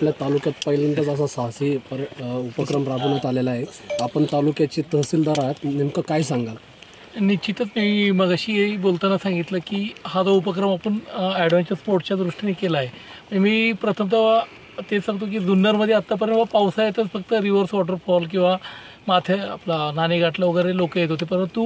आपल्या तालुक्यात पहिल्यांदाच असा साहसी उपक्रम राबवण्यात आलेला आहे. आपण तालुक्याचे तहसीलदार आहात, नेमकं काय सांगाल? निश्चितच मी मगाशी बोलताना सांगितलं की हा जो उपक्रम आपण ॲडव्हेंचर स्पोर्ट्सच्या दृष्टीने केला आहे. मी प्रथमतः ते सांगतो की जुन्नरमध्ये आत्तापर्यंत पावसाळ्यातच फक्त रिव्हर्स वॉटरफॉल किंवा माथे आपला नाणेघाटला वगैरे लोक येत होते, परंतु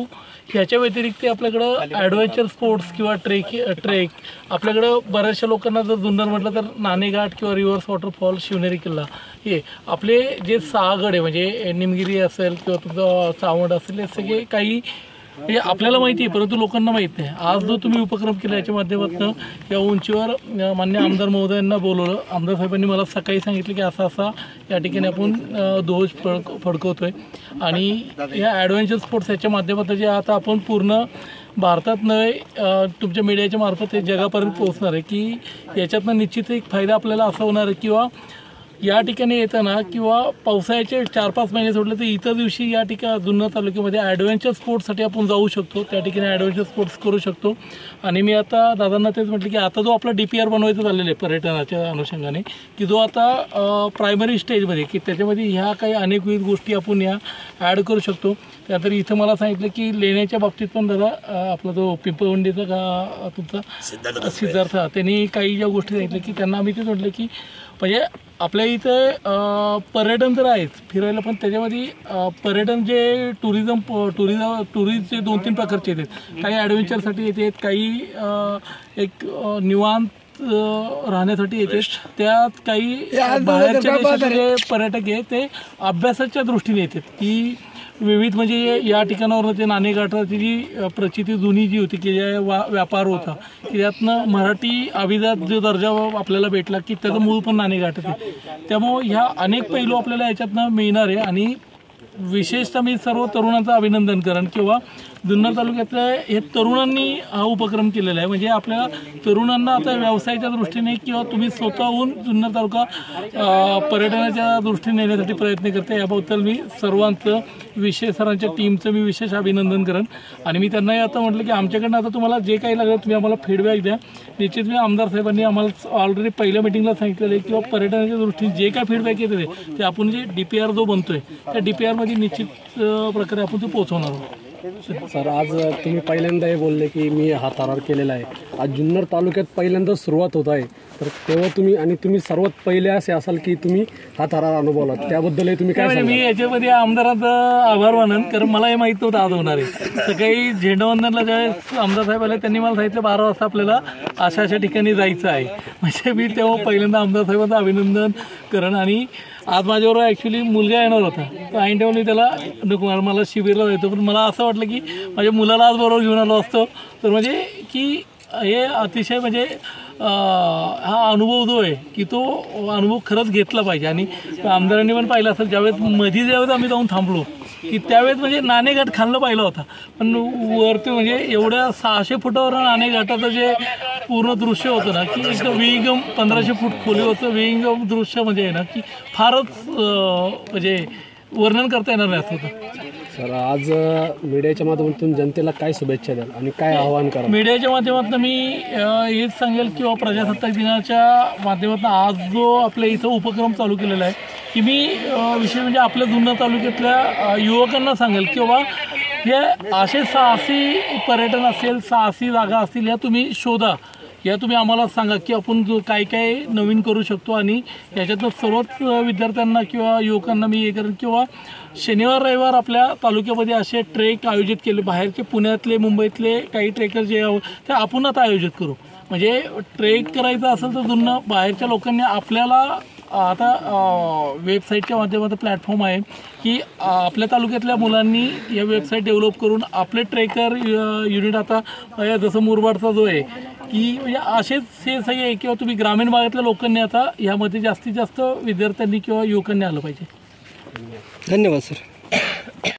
ह्याच्या व्यतिरिक्त आपल्याकडं ॲडव्हेंचर स्पोर्ट्स किंवा ट्रेक आपल्याकडं बऱ्याचशा लोकांना जर जुन्नर म्हटलं तर नाणेघाट किंवा रिव्हर्स वॉटरफॉल, शिवनेरी किल्ला हे आपले जे 6 गड आहे म्हणजे निमगिरी असेल किंवा तुमचं चावंड असेल, हे सगळे काही हे आपल्याला माहिती आहे परंतु लोकांना माहीत नाही. आज जो तुम्ही उपक्रम केला याच्या माध्यमातून या उंचीवर मान्य आमदार महोदयांना बोलवलं. आमदार साहेबांनी मला सकाळी सांगितलं की असा या ठिकाणी आपण ध्वज फडकवतोय आणि या ॲडव्हेंचर स्पोर्ट्स याच्या माध्यमातून जे आता आपण पूर्ण भारतात नव्हे तुमच्या मीडियाच्या मार्फत हे जगापर्यंत पोहोचणार आहे की याच्यातनं निश्चित एक फायदा आपल्याला असा होणार आहे किंवा या ठिकाणी येताना किंवा पावसाळ्याचे 4-5 महिने सोडले तर इतर दिवशी या ठिकाणी जुन्नर तालुक्यामध्ये ॲडव्हेंचर स्पोर्ट्ससाठी आपण जाऊ शकतो, त्या ठिकाणी ॲडव्हेंचर स्पोर्ट्स करू शकतो. आणि मी आता दादांना तेच म्हटलं की आता जो आपला DPR बनवायचं झालेलं आहे पर्यटनाच्या अनुषंगाने की जो आता प्रायमरी स्टेजमध्ये की त्याच्यामध्ये ह्या काही अनेकविध गोष्टी आपण या ॲड करू शकतो. त्यानंतर इथं मला सांगितलं की लेण्याच्या बाबतीत पण दादा आपला जो पिंपळवंडीचा का तुमचा सिद्धार्थ त्यांनी काही ज्या गोष्टी सांगितल्या की त्यांना आम्ही तेच म्हटलं की म्हणजे आपल्या इथं पर्यटन तर आहेच फिरायला, पण त्याच्यामध्ये पर्यटन जे टुरिस्टचे 2-3 प्रकारचे येतात. काही ॲडव्हेंचरसाठी येतात, काही एक निवांत राहण्यासाठी येते, त्यात काही बाहेरच्या देशाचे जे पर्यटक आहेत ते अभ्यासाच्या दृष्टीने येतात की विविध म्हणजे या ठिकाणावर ते नाणेघाटाची जी प्रचिती जुनी जी होती की ज्या व्यापार होता की त्यातनं मराठी अभिजात जो दर्जा आपल्याला भेटला की त्याचं मूळ पण नाणेघाट होते. त्यामुळं ह्या अनेक पैलू आपल्याला याच्यातनं मिळणार आहे. आणि विशेषतः मी सर्व तरुणांचं अभिनंदन करेन किंवा जुन्नर तालुक्यातल्या हे तरुणांनी हा उपक्रम केलेला आहे. म्हणजे आपल्या तरुणांना आता व्यवसायाच्या दृष्टीने किंवा तुम्ही स्वतःहून जुन्नर तालुका पर्यटनाच्या दृष्टीने नेण्यासाठी प्रयत्न करते, याबद्दल मी सर्वांचं सरांच्या टीमचं मी विशेष अभिनंदन करेन. आणि मी त्यांनाही आता म्हटलं की आमच्याकडनं आता तुम्हाला जे काही लागेल तुम्ही आम्हाला फीडबॅक द्या. निश्चित मी आमदार साहेबांनी आम्हाला ऑलरेडी पहिल्या मिटिंगला सांगितलेलं आहे किंवा पर्यटनाच्या दृष्टीने जे काय फीडबॅक येते ते आपण जे DPR जो बनतोय त्या DPRमध्ये निश्चित प्रकारे आपण ते पोहोचवणार आहोत. सर, आज तुम्ही पहिल्यांदा हे बोलले की मी हा थरार केलेला आहे. आज जुन्नर तालुक्यात पहिल्यांदा सुरुवात होत आहे, तर तेव्हा तुम्ही सर्वात पहिले असे असाल की तुम्ही हा थरार अनुभवला, त्याबद्दलही तुम्ही काय सांगाल? मी याच्यामध्ये आमदाराचा आभार मानन, कारण मला हे माहीत नव्हतं आज होणार आहे. सकाळी झेंडावंदनला ज्यावेळेस आमदार साहेब आले त्यांनी मला सांगितलं 12 वाजता आपल्याला अशा ठिकाणी जायचं आहे. म्हणजे मी तेव्हा पहिल्यांदा आमदार साहेबांचं अभिनंदन करेन. आणि आज माझ्याबरोबर ॲक्च्युली मुलगा येणार होता, तर ऐन टाईमला त्याला नको मला शिबिरला जायचं, पण मला असं वाटलं की माझ्या मुलाला आज बरोबर घेऊन आलो असतो. तर म्हणजे की हे अतिशय म्हणजे हा अनुभव जो आहे की तो अनुभव खरंच घेतला पाहिजे. आणि आमदारांनी पण पाहिलं असेल ज्यावेळेस आम्ही जाऊन थांबलो की त्यावेळेस म्हणजे नाणेघाट खाल्लं पाहिलं होता, पण वरती म्हणजे एवढ्या 600 फुटावर नाणेघाटाचं जे पूर्ण दृश्य होतं ना की एकदम विहंगम 1500 फूट खोलीवरचं विहंगम दृश्य म्हणजे आहे ना की फारच म्हणजे वर्णन करता येणार नाही असं होतं. सर, आज मीडियाच्या माध्यमातून जनतेला काय शुभेच्छा द्याल आणि काय आवाहन करा? मीडियाच्या माध्यमातून मी हेच सांगेल किंवा प्रजासत्ताक दिनाच्या माध्यमातून आज जो आपल्या इथं उपक्रम चालू केलेला आहे की मी विशेष म्हणजे आपल्या जुन्नर तालुक्यातल्या युवकांना सांगेल किंवा हे असे साहसी पर्यटन असेल, साहसी जागा असतील, या तुम्ही शोधा, या तुम्ही आम्हाला सांगा की आपण जो काय नवीन करू शकतो. आणि याच्यातनं सर्वच विद्यार्थ्यांना किंवा युवकांना मी हे करेन किंवा शनिवार रविवार आपल्या तालुक्यामध्ये असे ट्रेक आयोजित केले, बाहेरचे पुण्यातले मुंबईतले काही ट्रेकर जे ते आपण आता आयोजित करू. म्हणजे ट्रेक करायचं असेल तर जुन्नर बाहेरच्या लोकांनी आपल्याला आता वेबसाईटच्या माध्यमातून प्लॅटफॉर्म आहे की आपल्या तालुक्यातल्या मुलांनी या वेबसाईट डेव्हलप करून आपले ट्रेकर युनिट आता जसं मुरबाडचा जो आहे की म्हणजे असेच हे सगळे आहे किंवा तुम्ही ग्रामीण भागातल्या लोकांनी आता यामध्ये जास्तीत जास्त विद्यार्थ्यांनी किंवा युवकांनी आलं पाहिजे. धन्यवाद सर.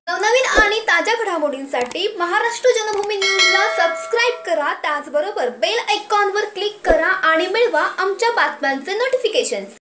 नवनवीन आणि ताज्या घडामोडींसाठी महाराष्ट्र जनभूमी न्यूजला सबस्क्राईब करा. त्याचबरोबर बेल आयकॉनवर क्लिक करा आणि मिळवा आमच्या बातम्यांचे नोटिफिकेशन्स.